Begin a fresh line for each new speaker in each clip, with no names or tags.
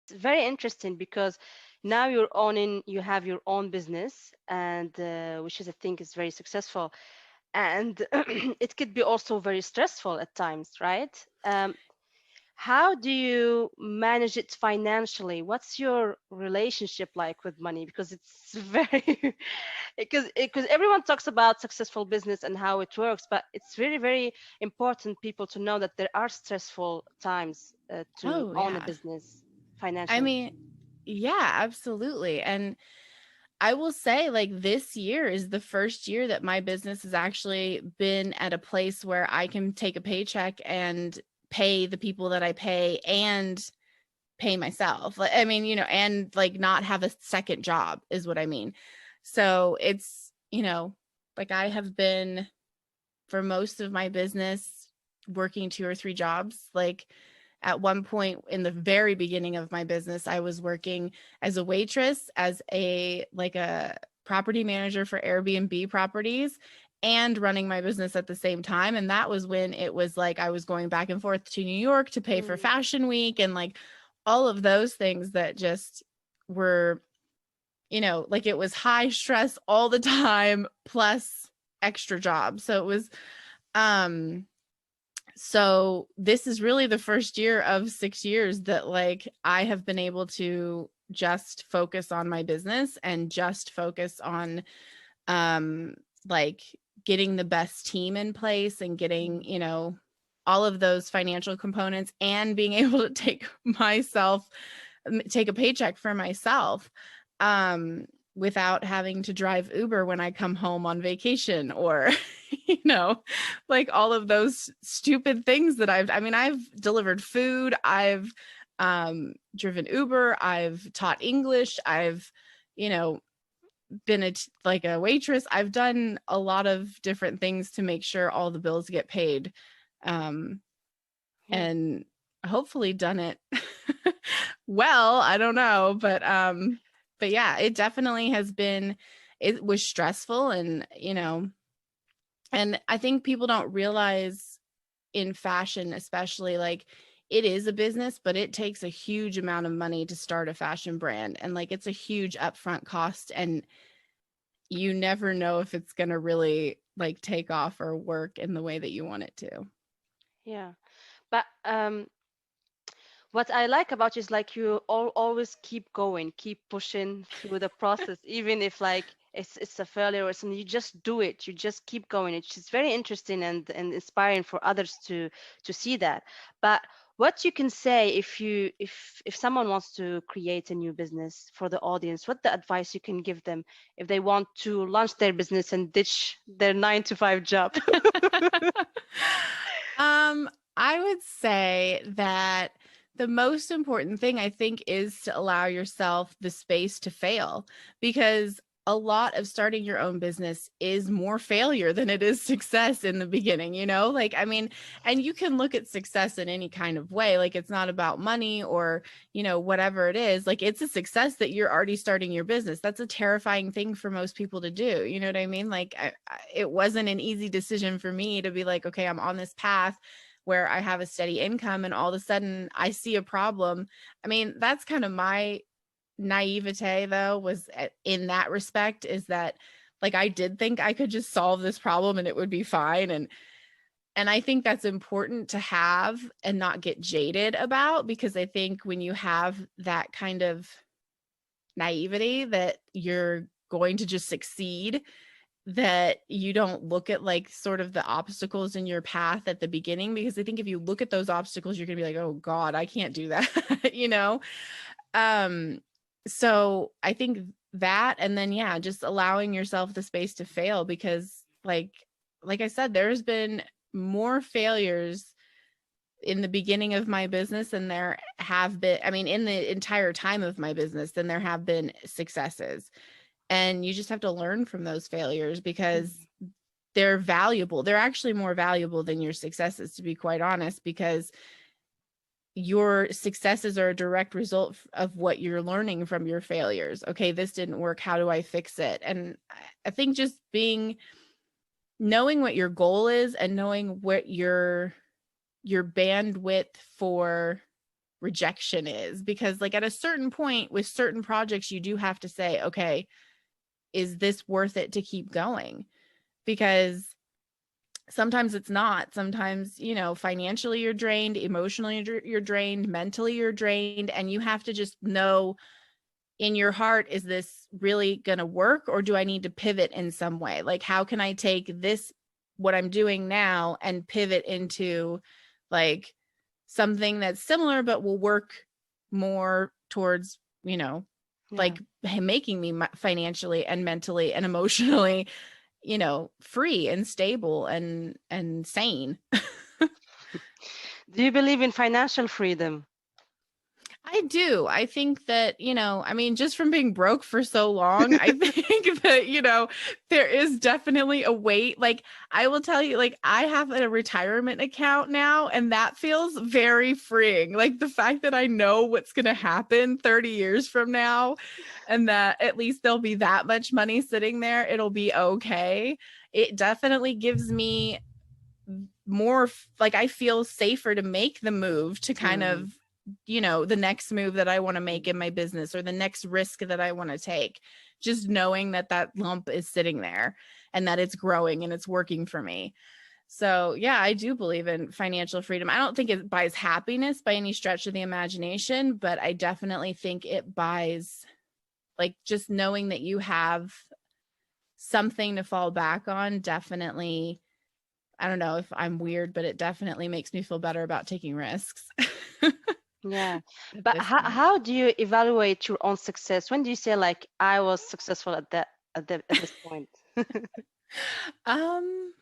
It's very interesting because now you have your own business, and which is, I think, is very successful. And it could be also very stressful at times, right? How do you manage it financially? What's your relationship like with money? Because it's very, because everyone talks about successful business and how it works, but it's very, very important people to know that there are stressful times to
Oh,
own a
yeah.
business
I
financially.
mean, yeah, absolutely. And I will say, like, this year is the first year that my business has actually been at a place where I can take a paycheck and pay the people that I pay and pay myself. Like, I mean, and like not have a second job is what I mean. So it's, like I have been for most of my business working 2 or 3 jobs. Like at one point in the very beginning of my business, I was working as a waitress, as a property manager for Airbnb properties, and running my business at the same time. And that was when it was like I was going back and forth to New York to pay for
Mm,
Fashion Week and like all of those things that just were, like it was high stress all the time plus extra jobs. So it was um so this is really the first year of 6 years that like I have been able to just focus on my business and just focus on um like getting the best team in place and getting,
mm,
all of those financial components and being able to take a paycheck for myself um without having to drive Uber when I come home on vacation or you know like all of those stupid things that I've delivered food, I've driven Uber, I've taught English, I've you know been like a waitress. I've done a lot of different things to make sure all the bills get paid. Um
yeah.
and hopefully done it well, I don't know, but yeah, it definitely has been. It was stressful, and I think people don't realize in fashion especially, like, it is a business, but it takes a huge amount of money to start a fashion brand, and like it's a huge upfront cost, and you never know if it's going to really like take off or work in the way that you want it to.
Yeah. But what I like about you is like you always keep going, keep pushing through the process, even if like it's a failure or something. You just do it. You just keep going. It's just very interesting and inspiring for others to see that. But what you can say if someone wants to create a new business for the audience, what the advice you can give them if they want to launch their business and ditch their 9 to 5 job?
um, I would say that the most important thing I think is to allow yourself the space to fail, because a lot of starting your own business is more failure than it is success in the beginning, Like, I mean, and you can look at success in any kind of way. Like, it's not about money or, whatever it is. Like, it's a success that you're already starting your business. That's a terrifying thing for most people to do. You know what I mean? Like, it wasn't an easy decision for me to be like, okay, I'm on this path where I have a steady income and all of a sudden I see a problem. I mean, that's kind of my naivete though, was in that respect, is that like I did think I could just solve this problem and it would be fine, and I think that's important to have and not get jaded about, because I think when you have that kind of naivety that you're going to just succeed, that you don't look at like sort of the obstacles in your path at the beginning, because I think if you look at those obstacles you're going to be like, oh god, I can't do that. um so I think that, and then yeah, just allowing yourself the space to fail, because like I said, there's been more failures in the beginning of my business than there have been, I mean, in the entire time of my business, than there have been successes. And you just have to learn from those failures, because they're valuable. They're actually more valuable than your successes, to be quite honest, because your successes are a direct result of what you're learning from your failures. Okay, this didn't work. How do I fix it? And I think just knowing what your goal is and knowing what your bandwidth for rejection is, because like at a certain point with certain projects, you do have to say, okay, is this worth it to keep going? Because sometimes it's not. Sometimes, you know, financially you're drained, emotionally you're drained, mentally you're drained, and you have to just know in your heart, is this really going to work, or do I need to pivot in some way? Like, how can I take this, what I'm doing now, and pivot into like something that's similar but will work more towards, you know,
Yeah.
like making me financially and mentally and emotionally, you know, free and stable and sane.
Do you believe in financial freedom?
I do. I think that, you know, I mean, just from being broke for so long, I think that, you know, there is definitely a weight. Like, I will tell you, like, I have a retirement account now, and that feels very freeing. Like, the fact that I know what's going to happen 30 years from now, and that at least there'll be that much money sitting there, it'll be okay. It definitely gives me more like I feel safer to make the move to kind
Mm,
of, you know, the next move that I want to make in my business or the next risk that I want to take, just knowing that that lump is sitting there and that it's growing and it's working for me. So yeah, I do believe in financial freedom. I don't think it buys happiness by any stretch of the imagination, but I definitely think it buys like just knowing that you have something to fall back on. Definitely, I don't know if I'm weird, but it definitely makes me feel better about taking risks
yeah.
at
But
this point.
how do you evaluate your own success? When do you say like I was successful at this point?
Um,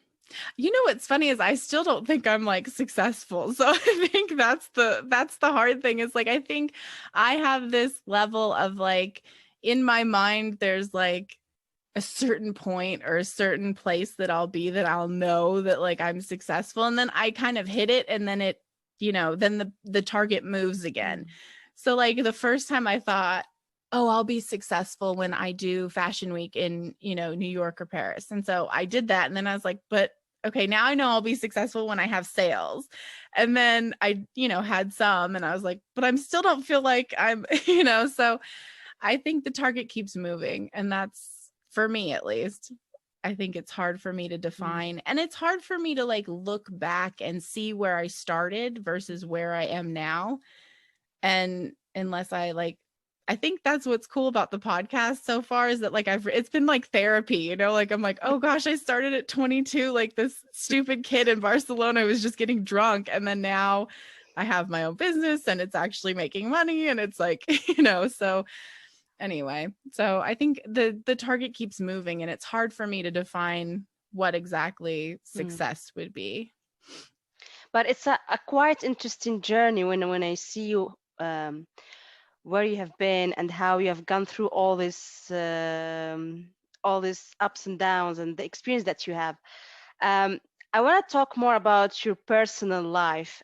you know what's funny is I still don't think I'm like successful. So I think that's the hard thing is like I think I have this level of like in my mind there's like a certain point or a certain place that I'll be that I'll know that like I'm successful, and then I kind of hit it, and then it, you know, then the target moves again.
Mm,
So like the first time I thought, oh, I'll be successful when I do fashion week in, you know, New York or Paris. And so I did that, and then I was like, but okay, now I know I'll be successful when I have sales. And then I, you know, had some, and I was like, but I'm still don't feel like I'm, you know, so I think the target keeps moving, and that's for me at least. I think it's hard for me to
mm,
define, and it's hard for me to like look back and see where I started versus where I am now. And unless I like, I think that's what's cool about the podcast so far is that like it's been like therapy, you know, like I'm like, oh gosh, I started at 22, like this stupid kid in Barcelona who was just getting drunk. And then now I have my own business and it's actually making money. And it's like, you know, so anyway, so I think the target keeps moving, and it's hard for me to define what exactly
mm.
success would be.
But it's a quite interesting journey when I see you where you have been and how you have gone through all these ups and downs and the experience that you have. Um, I want to talk more about your personal life.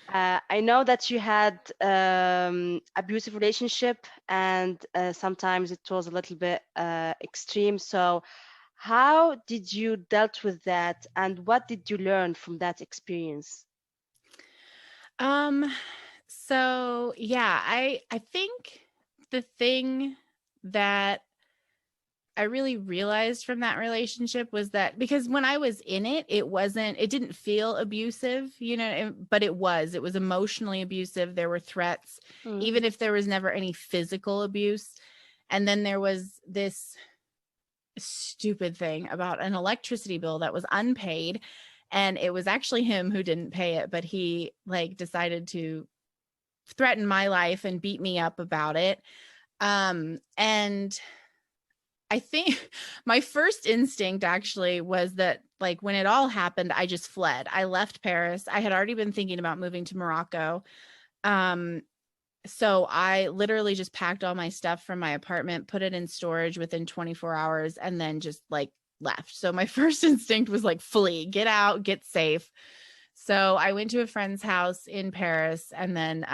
I know that you had abusive relationship, and sometimes it was a little bit extreme. So, how did you dealt with that, and what did you learn from that experience?
Um so yeah, I think the thing that I really realized from that relationship was that because when I was in it, it didn't feel abusive, you know, but it was emotionally abusive. There were threats,
Mm,
even if there was never any physical abuse. And then there was this stupid thing about an electricity bill that was unpaid. And it was actually him who didn't pay it, but he like decided to threaten my life and beat me up about it. And I think my first instinct actually was that like when it all happened, I just fled. I left Paris. I had already been thinking about moving to Morocco. Um, so I literally just packed all my stuff from my apartment, put it in storage within 24 hours, and then just like left. So my first instinct was like flee, get out, get safe. So I went to a friend's house in Paris and then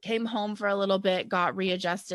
came home for a little bit, got readjusted